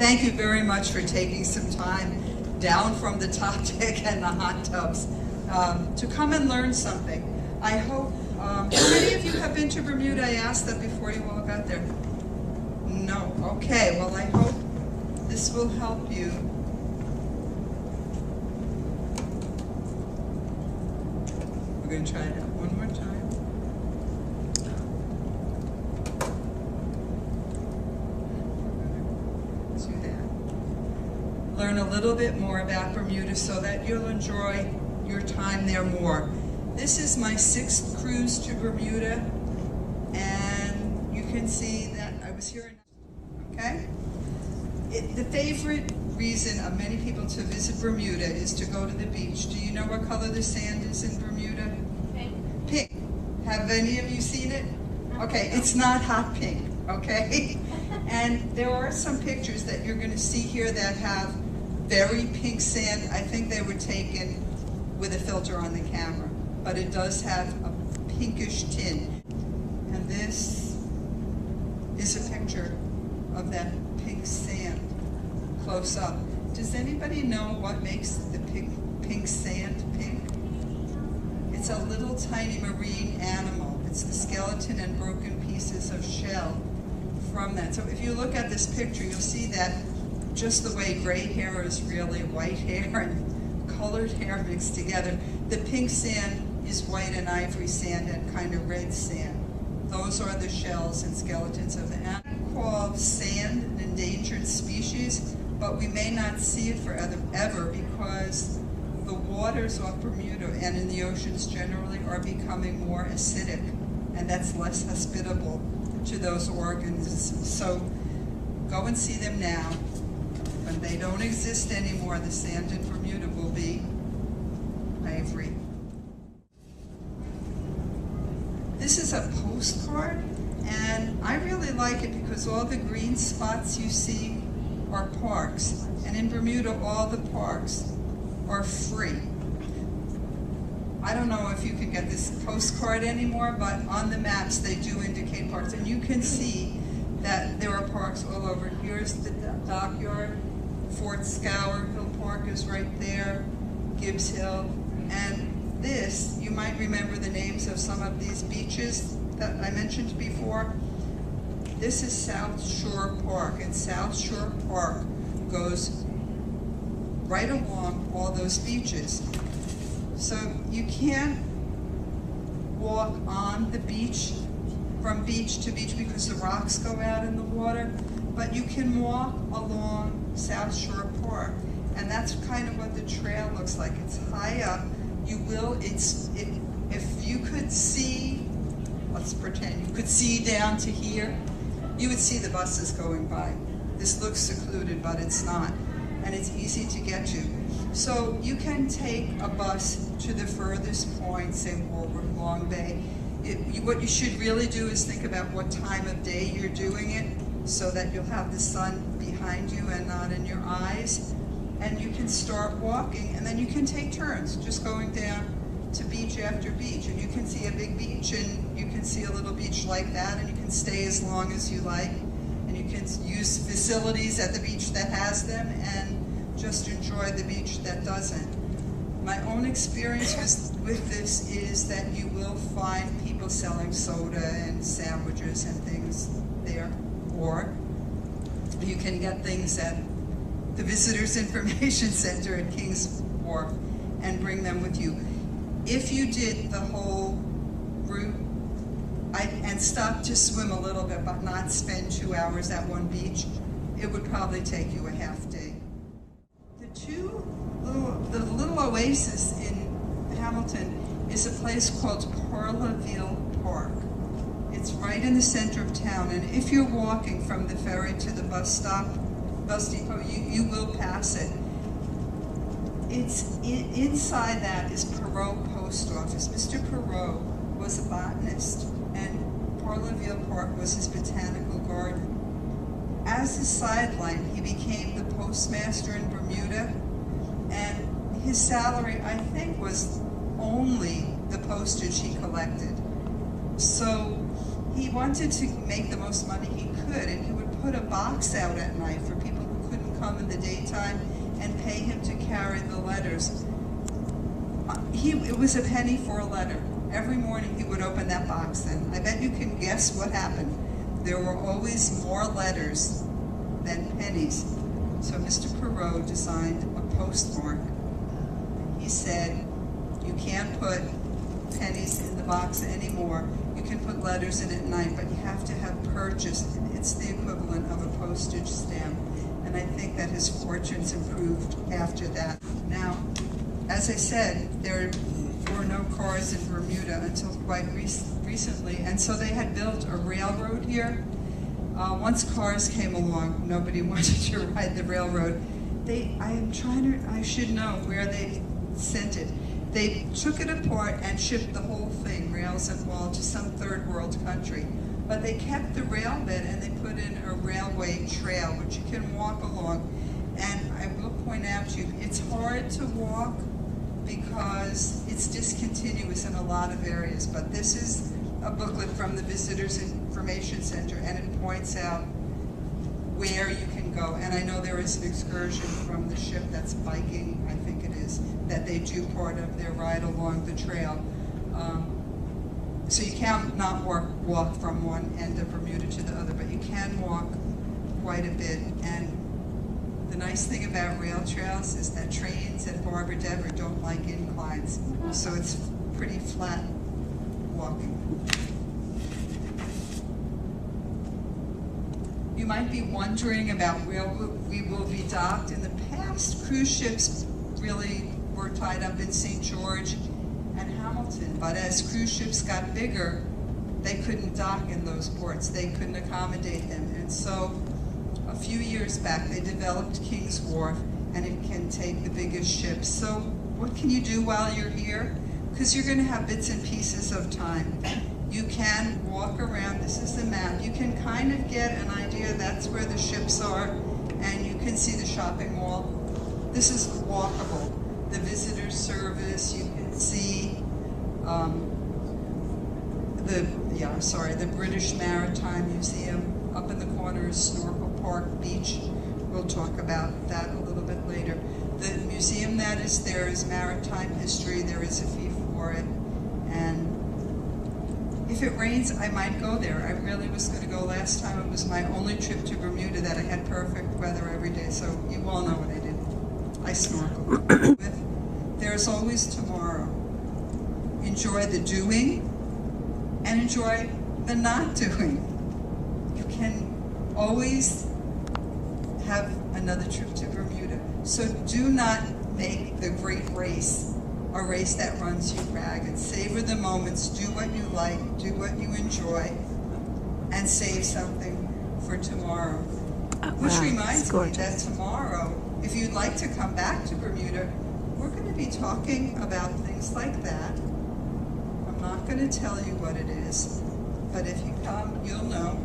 thank you very much for taking some time down from the top deck and the hot tubs to come and learn something. I hope, how many of you have been to Bermuda? I asked that before you all got there. No, okay, well I hope this will help you. We're going to try it out one more time. Learn a little bit more about Bermuda so that you'll enjoy your time there more. This is my 6th cruise to Bermuda, and you can see that I was here, okay? The favorite reason of many people to visit Bermuda is to go to the beach. Do you know what color the sand is in Bermuda? Pink. Pink. Have any of you seen it? Okay, it's not hot pink, okay? And there are some pictures that you're going to see here that have very pink sand. I think they were taken with a filter on the camera, but it does have a pinkish tint. And this is a picture of that pink sand close up. Does anybody know what makes the pink sand pink? It's a little tiny marine animal. It's the skeleton and broken pieces of shell from that. So if you look at this picture, you'll see that just the way gray hair is really white hair and colored hair mixed together, the pink sand is white and ivory sand and kind of red sand. Those are the shells and skeletons of the animal. We call sand an endangered species, but we may not see it forever because the waters off Bermuda and in the oceans generally are becoming more acidic, and that's less hospitable to those organisms. So go and see them now. When they don't exist anymore, the sand in Bermuda will be ivory. This is a postcard, and I really like it because all the green spots you see are parks. And in Bermuda, all the parks are free. I don't know if you can get this postcard anymore, but on the maps they do indicate parks. And you can see that there are parks all over. Here's the dockyard. Fort Scour Hill Park is right there, Gibbs Hill. And this, you might remember the names of some of these beaches that I mentioned before. This is South Shore Park, and South Shore Park goes right along all those beaches. So you can't walk on the beach from beach to beach because the rocks go out in the water, but you can walk along South Shore Park, and that's kind of what the trail looks like. It's high up. If you could see, let's pretend you could see down to here, you would see the buses going by. This looks secluded, but it's not, and it's easy to get to. So you can take a bus to the furthest point, say Walworth, Long Bay. What you should really do is think about what time of day you're doing it, so that you'll have the sun behind you and not in your eyes. And you can start walking, and then you can take turns, just going down to beach after beach. And you can see a big beach, and you can see a little beach like that, and you can stay as long as you like. And you can use facilities at the beach that has them, and just enjoy the beach that doesn't. My own experience with this is that you will find people selling soda and sandwiches and things there. Or you can get things at the Visitors Information Center at Kings Wharf and bring them with you. If you did the whole route and stopped to swim a little bit but not spend 2 hours at one beach, it would probably take you a half day. The little oasis in Hamilton is a place called Parlaville Park. It's right in the center of town, and if you're walking from the ferry to the bus depot, you will pass it. Inside that is Perot Post Office. Mr. Perot was a botanist, and Parlaville Park was his botanical garden. As a sideline, he became the postmaster in Bermuda, and his salary, I think, was only the postage he collected. So he wanted to make the most money he could, and he would put a box out at night for people who couldn't come in the daytime and pay him to carry the letters. It was a penny for a letter. Every morning he would open that box, and I bet you can guess what happened. There were always more letters than pennies. So Mr. Perot designed a postmark. He said, you can't put pennies in the box anymore. You can put letters in at night, but you have to have purchased. It's the equivalent of a postage stamp. And I think that his fortunes improved after that. Now, as I said, there were no cars in Bermuda until quite recently, and so they had built a railroad here. Once cars came along, nobody wanted to ride the railroad. I should know where they sent it. They took it apart and shipped the whole thing, rails and all, to some third world country. But they kept the rail bed and they put in a railway trail, which you can walk along. And I will point out to you, it's hard to walk because it's discontinuous in a lot of areas. But this is a booklet from the Visitors Information Center, and it points out where you can go. And I know there is an excursion from the ship that's biking, I think it is, that they do part of their ride along the trail. So you can't not walk from one end of Bermuda to the other, but you can walk quite a bit. And the nice thing about rail trails is that trains at Barbara Dever don't like inclines, so it's pretty flat walking. You might be wondering about where we will be docked. In the past, cruise ships really were tied up in St. George and Hamilton, but as cruise ships got bigger, they couldn't dock in those ports. They couldn't accommodate them, and so a few years back they developed King's Wharf, and it can take the biggest ships. So what can you do while you're here? Because you're going to have bits and pieces of time. You can walk around. This is the map. You can kind of get an idea that's where the ships are, and you can see the shopping mall. This is walkable. The visitor service, you can see the British Maritime Museum. Up in the corner is Snorkel Park Beach. We'll talk about that a little bit later. The museum that is there is maritime history. There is a fee for it. And if it rains, I might go there. I really was going to go last time. It was my only trip to Bermuda that I had perfect weather every day. So you all know what I did. I snorkeled. There's always tomorrow. Enjoy the doing and enjoy the not doing. You can always have another trip to Bermuda. So do not make the great race a race that runs you ragged. Savor the moments, do what you like, do what you enjoy, and save something for tomorrow. Which reminds me that tomorrow, if you'd like to come back to Bermuda, we're going to be talking about things like that. I'm not going to tell you what it is, but if you come, you'll know.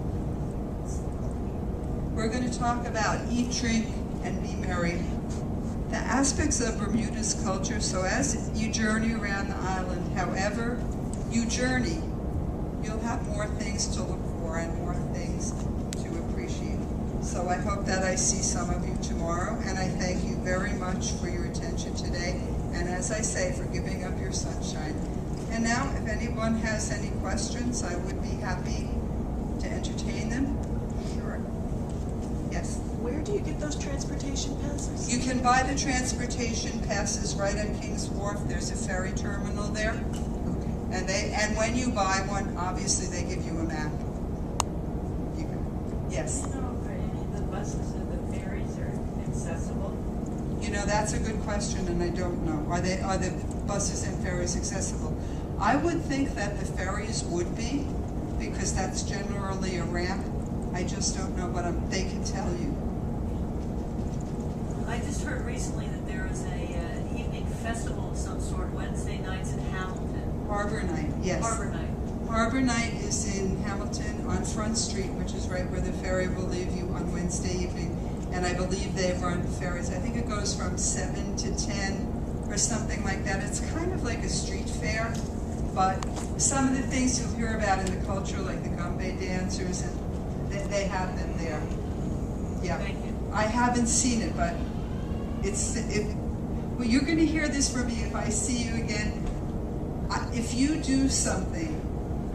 We're going to talk about eat, drink, and be merry. The aspects of Bermuda's culture, so as you journey around the island, however you journey, you'll have more things to look for and more things to appreciate. So I hope that I see some of you tomorrow, and I thank you very much for your attention today, and as I say, for giving up your sunshine. And now, if anyone has any questions, I would be happy to entertain them. Sure. Yes? Where do you get those transportation passes? You can buy the transportation passes right at King's Wharf. There's a ferry terminal there. Okay. And when you buy one, obviously they give you a map. Yes? Do you know if any of the buses or the ferries are accessible? You know, that's a good question, and I don't know. Are the buses and ferries accessible? I would think that the ferries would be, because that's generally a ramp. I just don't know, but they can tell you. I just heard recently that there is an evening festival of some sort Wednesday nights in Hamilton. Harbor Night, yes. Harbor Night. Harbor Night is in Hamilton on Front Street, which is right where the ferry will leave you on Wednesday evening. And I believe they run ferries. I think it goes from 7 to 10 or something like that. It's kind of like a street fair, but some of the things you'll hear about in the culture, like the gumbe dancers, and they have them there. Yeah. Thank you. I haven't seen it, but well, you're going to hear this from me if I see you again. If you do something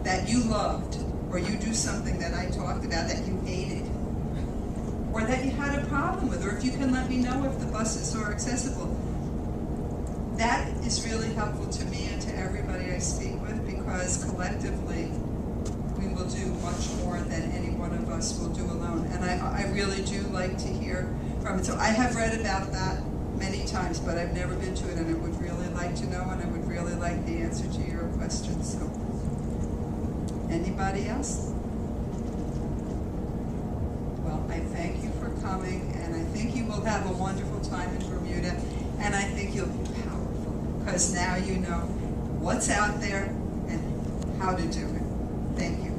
that you loved, or you do something that I talked about that you hated, or that you had a problem with, or if you can let me know if the buses are accessible, that is really helpful to me and to everybody I speak with, because collectively we will do much more than any one of us will do alone. And I really do like to hear from it. So I have read about that many times, but I've never been to it, and I would really like to know, and I would really like the answer to your questions. So, anybody else? Well, I thank you for coming, and I think you will have a wonderful time in Bermuda, and I think you'll be powerful, because now you know what's out there and how to do it. Thank you.